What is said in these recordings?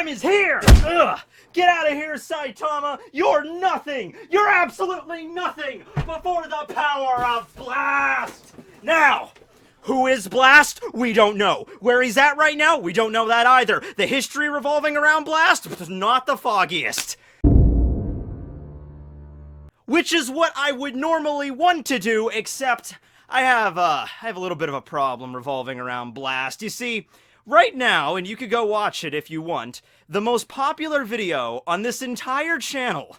time is here! Ugh! Get out of here, Saitama! You're nothing! You're absolutely nothing before the power of Blast! Now, who is Blast? We don't know. Where he's at right now? We don't know that either. The history revolving around Blast? Not the foggiest. Which is what I would normally want to do, except I have a little bit of a problem revolving around Blast. You see, right now, and you could go watch it if you want, the most popular video on this entire channel.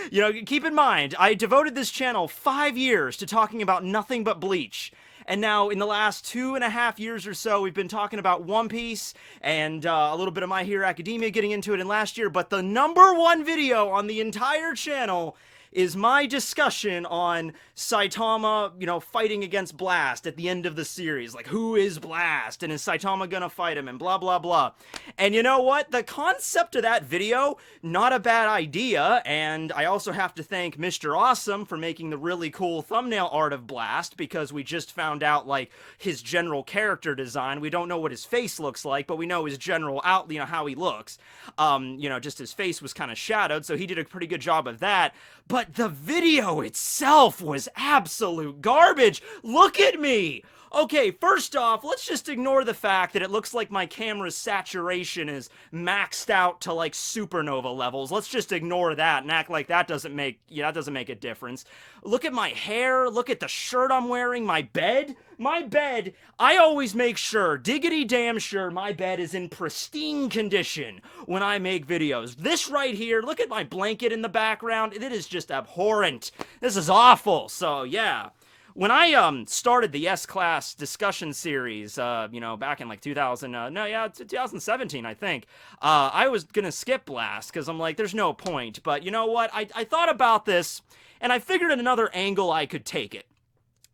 You know, keep in mind, I devoted this channel 5 years to talking about nothing but Bleach. And now, in the last 2.5 years or so, we've been talking about One Piece and a little bit of My Hero Academia, getting into it in last year. But the #1 video on the entire channel is my discussion on Saitama, you know, fighting against Blast at the end of the series. Like, who is Blast? And is Saitama gonna fight him? And blah, blah, blah. And you know what? The concept of that video, not a bad idea. And I also have to thank Mr. Awesome for making the really cool thumbnail art of Blast, because we just found out, like, his general character design. We don't know what his face looks like, but we know his general you know, how he looks. You know, just his face was kind of shadowed, so he did a pretty good job of that. But the video itself was absolute garbage. Look at me! Okay, first off, let's just ignore the fact that it looks like my camera's saturation is maxed out to, like, supernova levels. Let's just ignore that and act like that doesn't make a difference. Look at my hair, look at the shirt I'm wearing, my bed. My bed, I always make sure, diggity damn sure, my bed is in pristine condition when I make videos. This right here, look at my blanket in the background, it is just abhorrent. This is awful, so yeah. When I started the S-Class discussion series, you know, back in like 2017, I think, I was gonna skip Blast, because I'm like, there's no point. But you know what? I thought about this, and I figured another angle I could take it.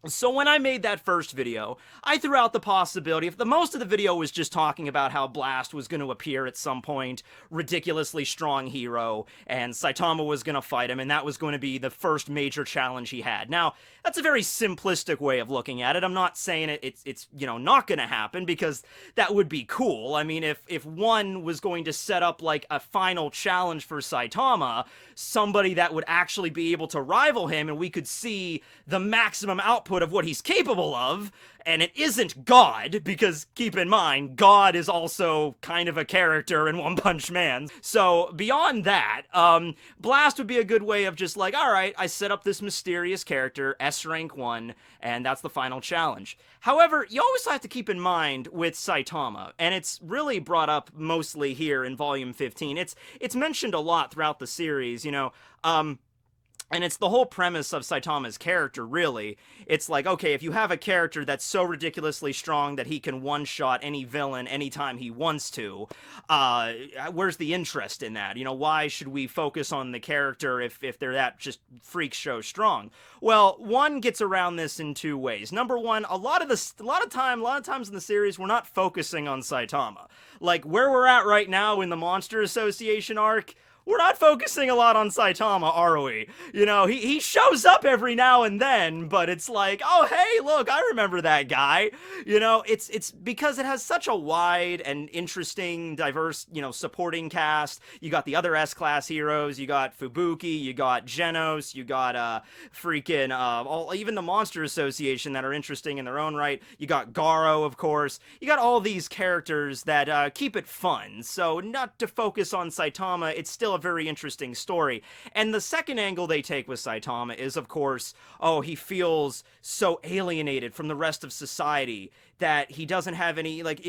So when I made that first video, I threw out the possibility, if most of the video was just talking about how Blast was going to appear at some point, ridiculously strong hero, and Saitama was going to fight him, and that was going to be the first major challenge he had. Now, that's a very simplistic way of looking at it. I'm not saying it's you know, not going to happen, because that would be cool. I mean, if one was going to set up, like, a final challenge for Saitama, somebody that would actually be able to rival him, and we could see the maximum output of what he's capable of, and it isn't God, because keep in mind, God is also kind of a character in One Punch Man. So beyond that, Blast would be a good way of just like, alright, I set up this mysterious character, S rank 1, and that's the final challenge. However, you always have to keep in mind with Saitama, and it's really brought up mostly here in Volume 15, it's mentioned a lot throughout the series, you know, and it's the whole premise of Saitama's character, really. It's like, okay, if you have a character that's so ridiculously strong that he can one-shot any villain anytime he wants to, where's the interest in that? You know, why should we focus on the character if they're that just freak show strong? Well, one gets around this in two ways. Number one, a lot of times in the series, we're not focusing on Saitama. Like, where we're at right now in the Monster Association arc, we're not focusing a lot on Saitama, are we? You know, he shows up every now and then, but it's like, oh, hey, look, I remember that guy. You know, it's because it has such a wide and interesting, diverse, you know, supporting cast. You got the other S-Class heroes, you got Fubuki, you got Genos, you got, even the Monster Association that are interesting in their own right. You got Garo, of course. You got all these characters that, keep it fun. So, not to focus on Saitama, it's still a very interesting story. And the second angle they take with Saitama is, of course, oh, he feels so alienated from the rest of society that he doesn't have any, like,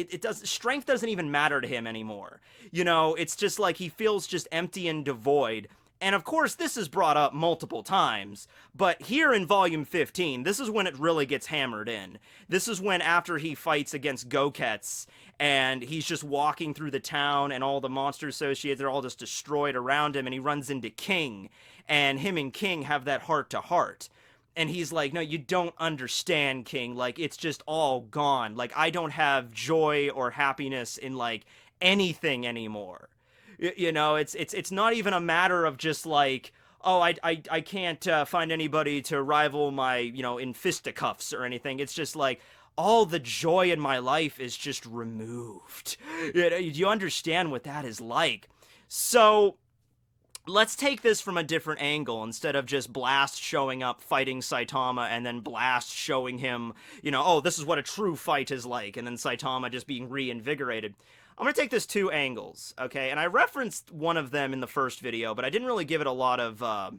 strength doesn't even matter to him anymore. You know, it's just like he feels just empty and devoid. And of course, this is brought up multiple times, but here in Volume 15, this is when it really gets hammered in. This is when, after he fights against Goketsu, and he's just walking through the town, and all the Monster Associates, they're all just destroyed around him, and he runs into King, and him and King have that heart-to-heart. And he's like, no, you don't understand, King, like, it's just all gone. Like, I don't have joy or happiness in, like, anything anymore. You know, it's not even a matter of just like, oh, I can't find anybody to rival my, you know, in fisticuffs or anything. It's just like, all the joy in my life is just removed. You know, do you understand what that is like? So let's take this from a different angle instead of just Blast showing up fighting Saitama and then Blast showing him, you know, oh, this is what a true fight is like, and then Saitama just being reinvigorated. I'm going to take this two angles, okay? And I referenced one of them in the first video, but I didn't really give it a lot of, I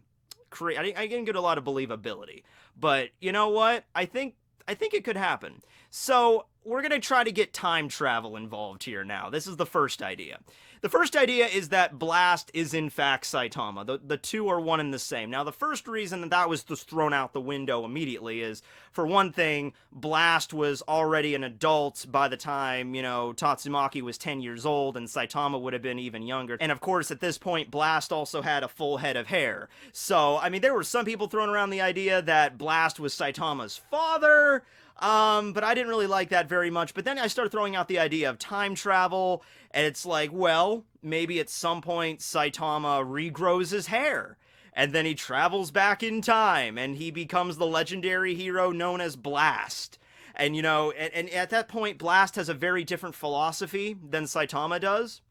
didn't get a lot of believability. But you know what? I think it could happen. So we're going to try to get time travel involved here now. This is the first idea. The first idea is that Blast is in fact Saitama. The two are one and the same. Now, the first reason that was just thrown out the window immediately is, for one thing, Blast was already an adult by the time, you know, Tatsumaki was 10 years old, and Saitama would have been even younger. And of course, at this point, Blast also had a full head of hair. So, I mean, there were some people throwing around the idea that Blast was Saitama's father, but I didn't really like that very much. But then I started throwing out the idea of time travel, and it's like, well, maybe at some point Saitama regrows his hair, and then he travels back in time, and he becomes the legendary hero known as Blast. And, you know, and at that point, Blast has a very different philosophy than Saitama does.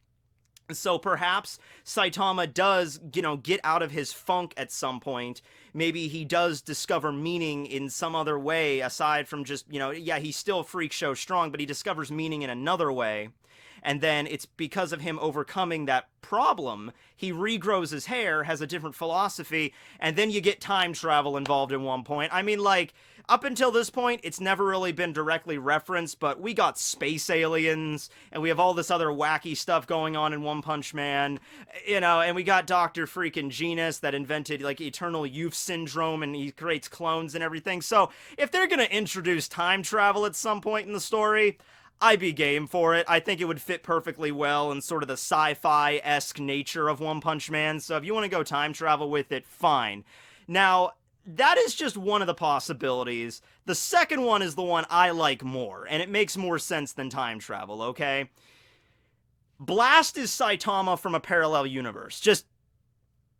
So perhaps Saitama does, you know, get out of his funk at some point. Maybe he does discover meaning in some other way aside from just, you know, yeah, he's still freak show strong, but he discovers meaning in another way. And then it's because of him overcoming that problem, he regrows his hair, has a different philosophy, and then you get time travel involved in one point. I mean, like, up until this point, it's never really been directly referenced, but we got space aliens, and we have all this other wacky stuff going on in One Punch Man, you know, and we got Dr. freaking Genus that invented, like, eternal youth syndrome, and he creates clones and everything. So, if they're gonna introduce time travel at some point in the story, I'd be game for it. I think it would fit perfectly well in sort of the sci-fi-esque nature of One Punch Man, so if you want to go time travel with it, fine. Now, that is just one of the possibilities. The second one is the one I like more, and it makes more sense than time travel, okay? Blast is Saitama from a parallel universe. Just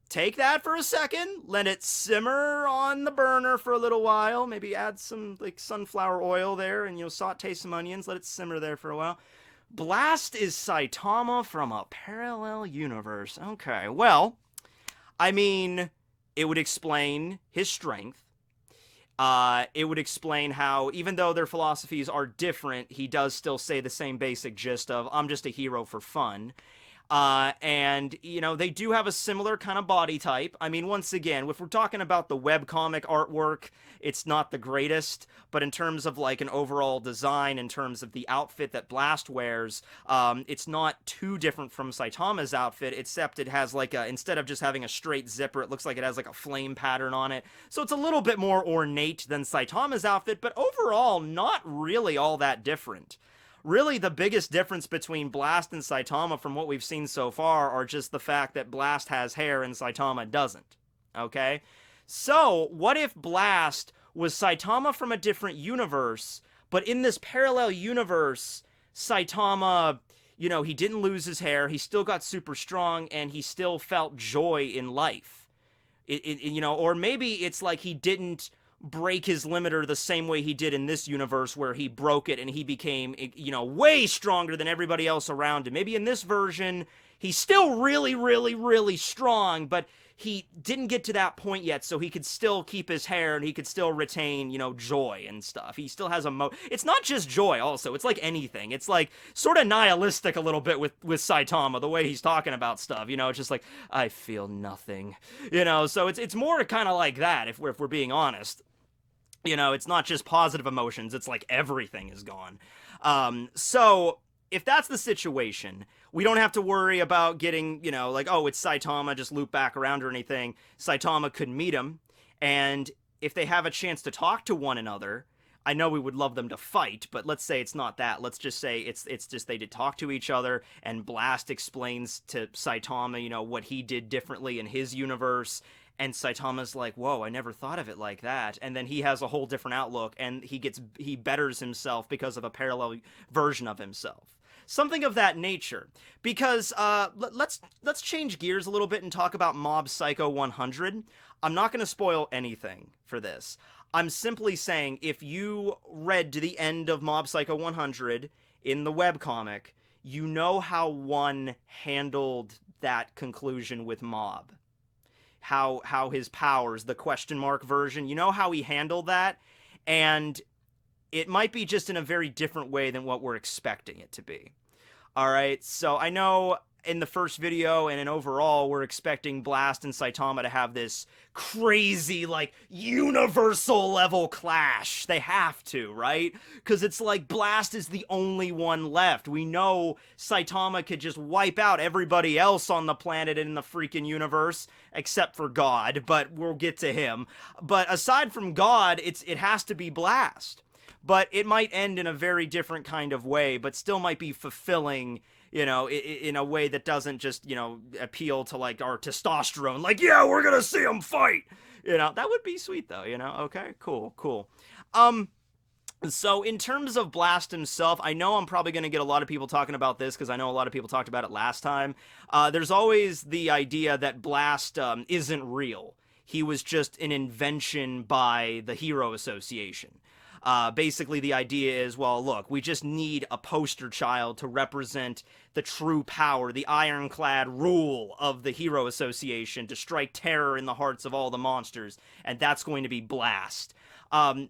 take that for a second, let it simmer on the burner for a little while, maybe add some, like, sunflower oil there, and you'll saute some onions, let it simmer there for a while. Blast is Saitama from a parallel universe. Okay, well, I mean, it would explain his strength. It would explain how, even though their philosophies are different, he does still say the same basic gist of, I'm just a hero for fun. And, you know, they do have a similar kind of body type. I mean, once again, if we're talking about the webcomic artwork, it's not the greatest, but in terms of, like, an overall design, in terms of the outfit that Blast wears, it's not too different from Saitama's outfit, except it has, like, instead of just having a straight zipper, it looks like it has, like, a flame pattern on it. So it's a little bit more ornate than Saitama's outfit, but overall, not really all that different. Really, the biggest difference between Blast and Saitama from what we've seen so far are just the fact that Blast has hair and Saitama doesn't, okay? So, what if Blast was Saitama from a different universe, but in this parallel universe, Saitama, you know, he didn't lose his hair, he still got super strong, and he still felt joy in life. You know, or maybe it's like he didn't break his limiter the same way he did in this universe where he broke it and he became, you know, way stronger than everybody else around him. Maybe in this version, he's still really, really, really strong, but he didn't get to that point yet, so he could still keep his hair and he could still retain, you know, joy and stuff. He still has it's not just joy also, it's like anything. It's like sort of nihilistic a little bit with Saitama, the way he's talking about stuff, you know, it's just like, I feel nothing, you know, so it's more kind of like that if we're being honest. You know, it's not just positive emotions, it's like everything is gone. So, if that's the situation, we don't have to worry about getting, you know, like, oh, it's Saitama, just loop back around or anything. Saitama could meet him, and if they have a chance to talk to one another, I know we would love them to fight, but let's say it's not that. Let's just say it's just they did talk to each other, and Blast explains to Saitama, you know, what he did differently in his universe, and Saitama's like, whoa, I never thought of it like that. And then he has a whole different outlook, and he betters himself because of a parallel version of himself. Something of that nature. Because, let's change gears a little bit and talk about Mob Psycho 100. I'm not going to spoil anything for this. I'm simply saying, if you read to the end of Mob Psycho 100 in the webcomic, you know how one handled that conclusion with Mob. How his powers, the question mark version, you know how he handled that? And it might be just in a very different way than what we're expecting it to be. All right, so I know in the first video and in overall, we're expecting Blast and Saitama to have this crazy, like, universal level clash. They have to, right? Because it's like Blast is the only one left. We know Saitama could just wipe out everybody else on the planet and in the freaking universe, except for God, but we'll get to him. But aside from God, it has to be Blast. But it might end in a very different kind of way, but still might be fulfilling, you know, in a way that doesn't just, you know, appeal to, like, our testosterone. Like, yeah, we're gonna see them fight! You know, that would be sweet, though, you know? Okay, cool. So in terms of Blast himself, I know I'm probably going to get a lot of people talking about this, because I know a lot of people talked about it last time. There's always the idea that Blast isn't real. He was just an invention by the Hero Association. Basically, the idea is, well, look, we just need a poster child to represent the true power, the ironclad rule of the Hero Association to strike terror in the hearts of all the monsters, and that's going to be Blast.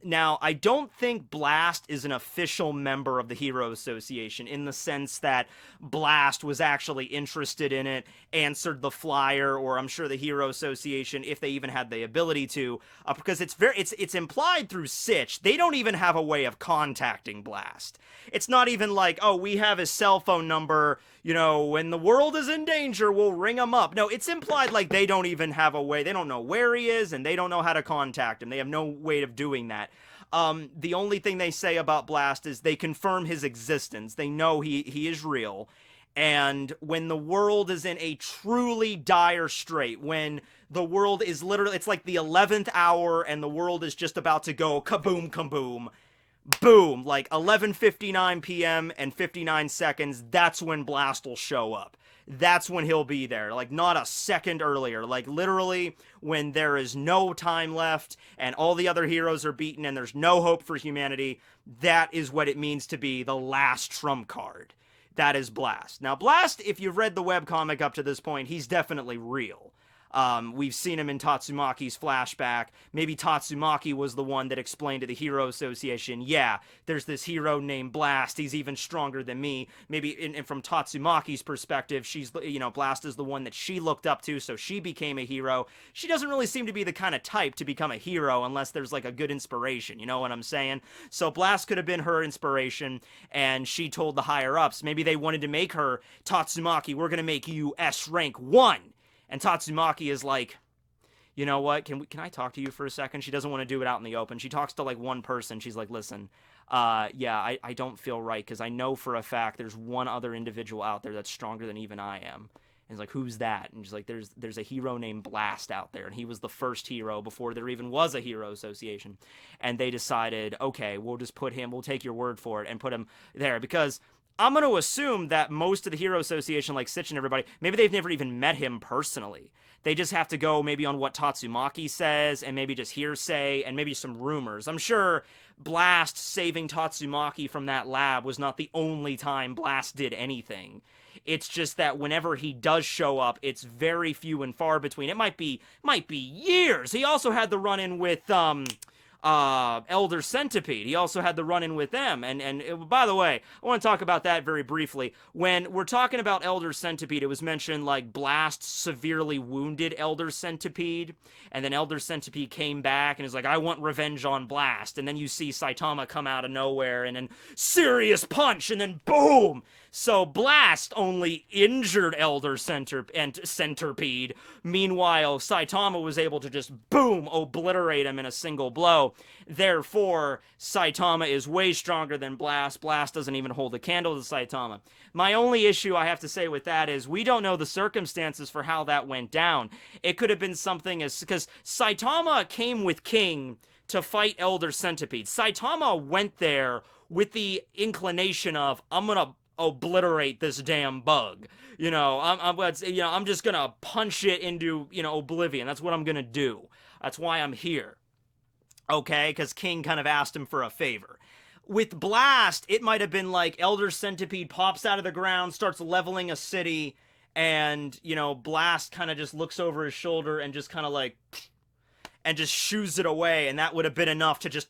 Now, I don't think Blast is an official member of the Hero Association in the sense that Blast was actually interested in it, answered the flyer, or I'm sure the Hero Association, if they even had the ability to, because it's implied through Sitch, they don't even have a way of contacting Blast. It's not even like, oh, we have his cell phone number, you know, when the world is in danger, we'll ring him up. No, it's implied like they don't even have a way, they don't know where he is, and they don't know how to contact him. They have no way of doing that. The only thing they say about Blast is they confirm his existence. They know he is real. And when the world is in a truly dire strait, when the world is literally, it's like the 11th hour and the world is just about to go kaboom, kaboom, boom, like 11:59 p.m. and 59 seconds, that's when Blast will show up. That's when he'll be there, like not a second earlier, like literally when there is no time left and all the other heroes are beaten and there's no hope for humanity. That is what it means to be the last trump card. That is Blast. Now, Blast, if you've read the webcomic up to this point, he's definitely real. We've seen him in Tatsumaki's flashback. Maybe Tatsumaki was the one that explained to the Hero Association, yeah, there's this hero named Blast, he's even stronger than me. Maybe from Tatsumaki's perspective, she's, you know, Blast is the one that she looked up to, so she became a hero. She doesn't really seem to be the kind of type to become a hero unless there's like a good inspiration, you know what I'm saying? So Blast could have been her inspiration, and she told the higher-ups, maybe they wanted to make her, Tatsumaki, we're gonna make you S rank 1. And Tatsumaki is like, you know what, can I talk to you for a second? She doesn't want to do it out in the open. She talks to like one person. She's like, listen, yeah, I don't feel right because I know for a fact there's one other individual out there that's stronger than even I am. And he's like, who's that? And she's like, there's a hero named Blast out there, and he was the first hero before there even was a Hero Association. And they decided, okay, we'll just put him, we'll take your word for it and put him there, because I'm going to assume that most of the Hero Association, like Sitch and everybody, maybe they've never even met him personally. They just have to go maybe on what Tatsumaki says, and maybe just hearsay, and maybe some rumors. I'm sure Blast saving Tatsumaki from that lab was not the only time Blast did anything. It's just that whenever he does show up, it's very few and far between. It might be years. He also had the run-in with, Elder Centipede. He also had the run-in with them, and by the way, I want to talk about that very briefly. When we're talking about Elder Centipede, it was mentioned like Blast severely wounded Elder Centipede, and then Elder Centipede came back and is like, I want revenge on Blast, and then you see Saitama come out of nowhere, and then serious punch, and then boom! So Blast only injured Elder Centipede. Meanwhile, Saitama was able to just, boom, obliterate him in a single blow. Therefore, Saitama is way stronger than Blast. Blast doesn't even hold a candle to Saitama. My only issue I have to say with that is we don't know the circumstances for how that went down. It could have been something as, because Saitama came with King to fight Elder Centipede. Saitama went there with the inclination of, I'm gonna obliterate this damn bug. You know, I'm just gonna punch it into, you know, oblivion. That's what I'm gonna do. That's why I'm here. Okay, because King kind of asked him for a favor. With Blast, it might have been like Elder Centipede pops out of the ground, starts leveling a city, and, you know, Blast kind of just looks over his shoulder and just kind of like, and just shoos it away, and that would have been enough to just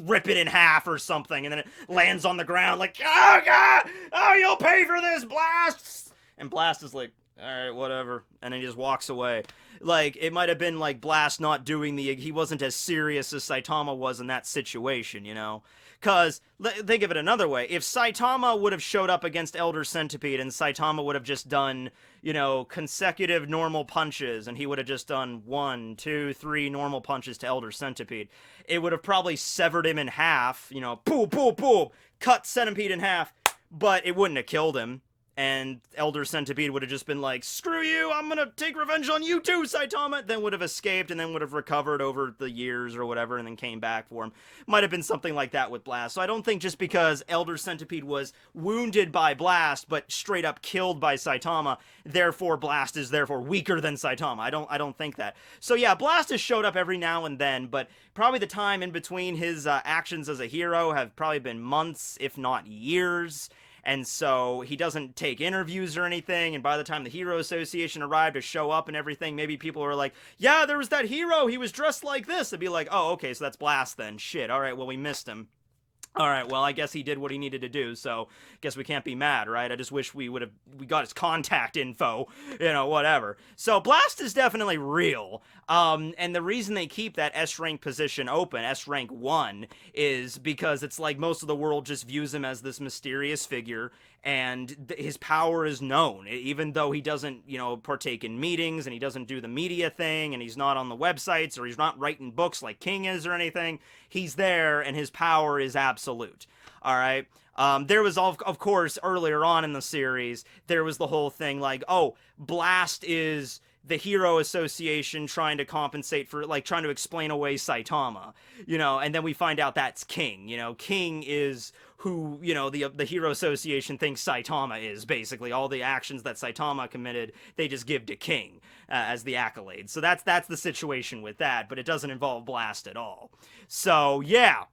rip it in half or something, and then it lands on the ground like, oh god, oh, you'll pay for this, Blast! And Blast is like, alright, whatever, and then he just walks away. Like, it might have been like Blast not doing he wasn't as serious as Saitama was in that situation, you know? Because, think of it another way, if Saitama would have showed up against Elder Centipede and Saitama would have just done, you know, consecutive normal punches, and he would have just done 1, 2, 3 normal punches to Elder Centipede, it would have probably severed him in half, you know, boom, boom, boom, cut Centipede in half, but it wouldn't have killed him. And Elder Centipede would have just been like, screw you, I'm gonna take revenge on you too, Saitama! Then would have escaped and then would have recovered over the years or whatever and then came back for him. Might have been something like that with Blast. So I don't think just because Elder Centipede was wounded by Blast but straight up killed by Saitama, therefore Blast is therefore weaker than Saitama. I don't think that. So yeah, Blast has showed up every now and then, but probably the time in between his actions as a hero have probably been months, if not years. And so he doesn't take interviews or anything, and by the time the Hero Association arrived to show up and everything, maybe people were like, yeah, there was that hero, he was dressed like this. It'd be like, oh, okay, so that's Blast then. Shit, alright, well, we missed him. Alright, well, I guess he did what he needed to do, so guess we can't be mad, right? I just wish we got his contact info, you know, whatever. So, Blast is definitely real, and the reason they keep that S-rank position open, S-rank 1, is because it's like most of the world just views him as this mysterious figure, and his power is known, even though he doesn't, you know, partake in meetings, and he doesn't do the media thing, and he's not on the websites, or he's not writing books like King is or anything. He's there, and his power is absolute. All right? There was, of course, earlier on in the series, there was the whole thing like, oh, Blast is the Hero Association trying to compensate for, like, trying to explain away Saitama, you know, and then we find out that's King, you know, King is who, you know, the Hero Association thinks Saitama is, basically. All the actions that Saitama committed, they just give to King as the accolade. So that's the situation with that, but it doesn't involve Blast at all. So, yeah.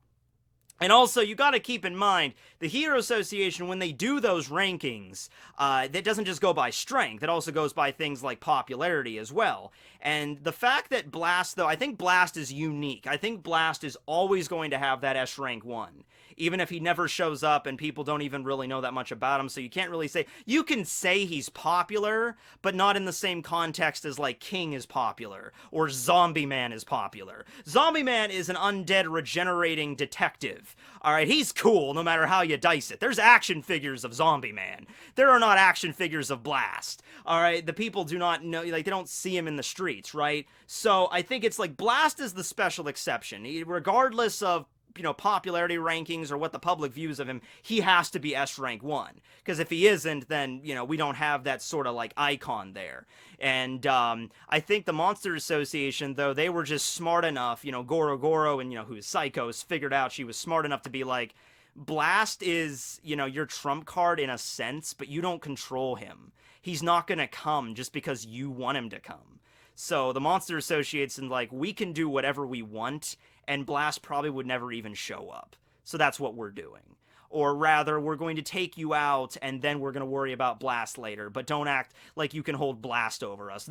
And also, you gotta keep in mind, the Hero Association, when they do those rankings, that doesn't just go by strength, it also goes by things like popularity as well. And the fact that Blast, though, I think Blast is unique. I think Blast is always going to have that S-rank 1. Even if he never shows up and people don't even really know that much about him, so you can't really say, you can say he's popular, but not in the same context as, like, King is popular, or Zombie Man is popular. Zombie Man is an undead regenerating detective. Alright, he's cool no matter how you dice it. There's action figures of Zombie Man. There are not action figures of Blast. Alright, the people do not know, like, they don't see him in the streets, right? So I think it's like Blast is the special exception. Regardless of, you know, popularity rankings or what the public views of him, he has to be S-rank 1. Because if he isn't, then, you know, we don't have that sort of, like, icon there. And I think the Monster Association, though, they were just smart enough, you know, Goro Goro and, you know, who's Psychos, figured out she was smart enough to be like, Blast is, you know, your trump card in a sense, but you don't control him. He's not gonna come just because you want him to come. So the Monster Association, like, we can do whatever we want, and Blast probably would never even show up. So that's what we're doing. Or rather, we're going to take you out, and then we're going to worry about Blast later, but don't act like you can hold Blast over us.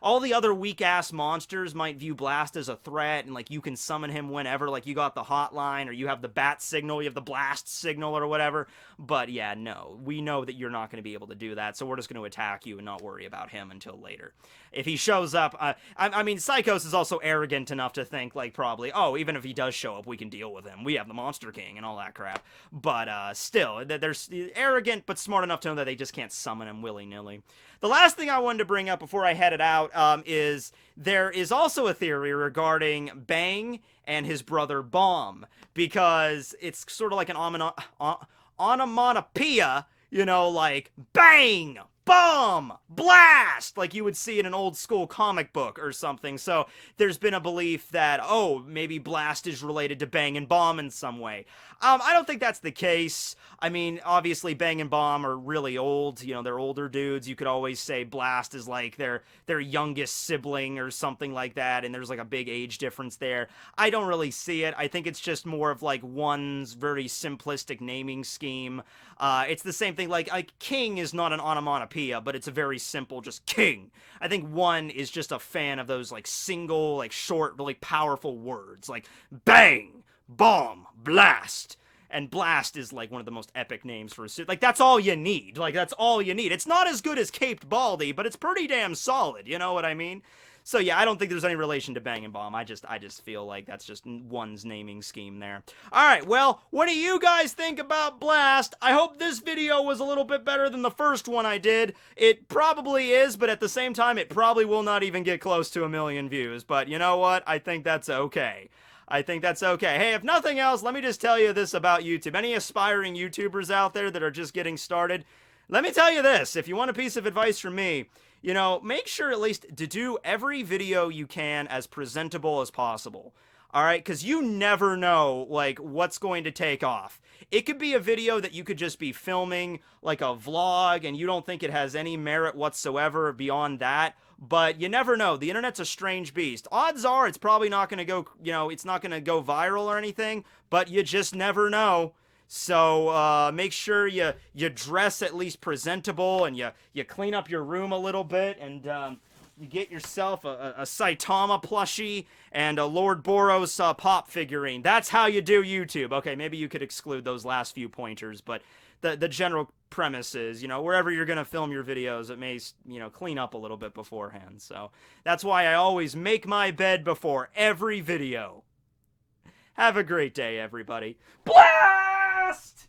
All the other weak-ass monsters might view Blast as a threat, and, like, you can summon him whenever, like, you got the hotline, or you have the bat signal, you have the blast signal, or whatever. But, yeah, no. We know that you're not going to be able to do that, so we're just going to attack you and not worry about him until later. If he shows up, I mean, Psychos is also arrogant enough to think, like, probably, oh, even if he does show up, we can deal with him. We have the Monster King and all that crap. But, still, they're arrogant, but smart enough to know that they just can't summon him willy-nilly. The last thing I wanted to bring up before I head it out is there is also a theory regarding Bang and his brother Bomb, because it's sort of like an onomatopoeia, you know, like, bang! bomb, blast, like you would see in an old school comic book or something. So there's been a belief that, oh, maybe blast is related to bang and bomb in some way. I don't think that's the case. I mean, obviously bang and bomb are really old, you know, they're older dudes. You could always say blast is like their youngest sibling or something like that, and there's like a big age difference there. I don't really see it. I think it's just more of like one's very simplistic naming scheme. It's the same thing, like king is not an onomatopoeia, but it's a very simple, just king. I think one is just a fan of those like single, like short, really powerful words, like bang, bomb, blast. And blast is like one of the most epic names for a suit. Like, that's all you need. Like, that's all you need. It's not as good as Caped Baldy, but it's pretty damn solid. You know what I mean? So yeah, I don't think there's any relation to Bang and Bomb. I just feel like that's just one's naming scheme there. Alright, well, what do you guys think about Blast? I hope this video was a little bit better than the first one I did. It probably is, but at the same time, it probably will not even get close to 1 million views. But you know what? I think that's okay. I think that's okay. Hey, if nothing else, let me just tell you this about YouTube. Any aspiring YouTubers out there that are just getting started, let me tell you this. If you want a piece of advice from me, you know, make sure at least to do every video you can as presentable as possible. Alright, because you never know, like, what's going to take off. It could be a video that you could just be filming, like a vlog, and you don't think it has any merit whatsoever beyond that. But you never know. The internet's a strange beast. Odds are it's probably not going to go, you know, it's not going to go viral or anything, but you just never know. So make sure you dress at least presentable, and you clean up your room a little bit, and you get yourself a Saitama plushie and a Lord Boros pop figurine. That's how you do YouTube. Okay, maybe you could exclude those last few pointers, but the general premise is, you know, wherever you're going to film your videos, it may, you know, clean up a little bit beforehand. So that's why I always make my bed before every video. Have a great day, everybody. Blast!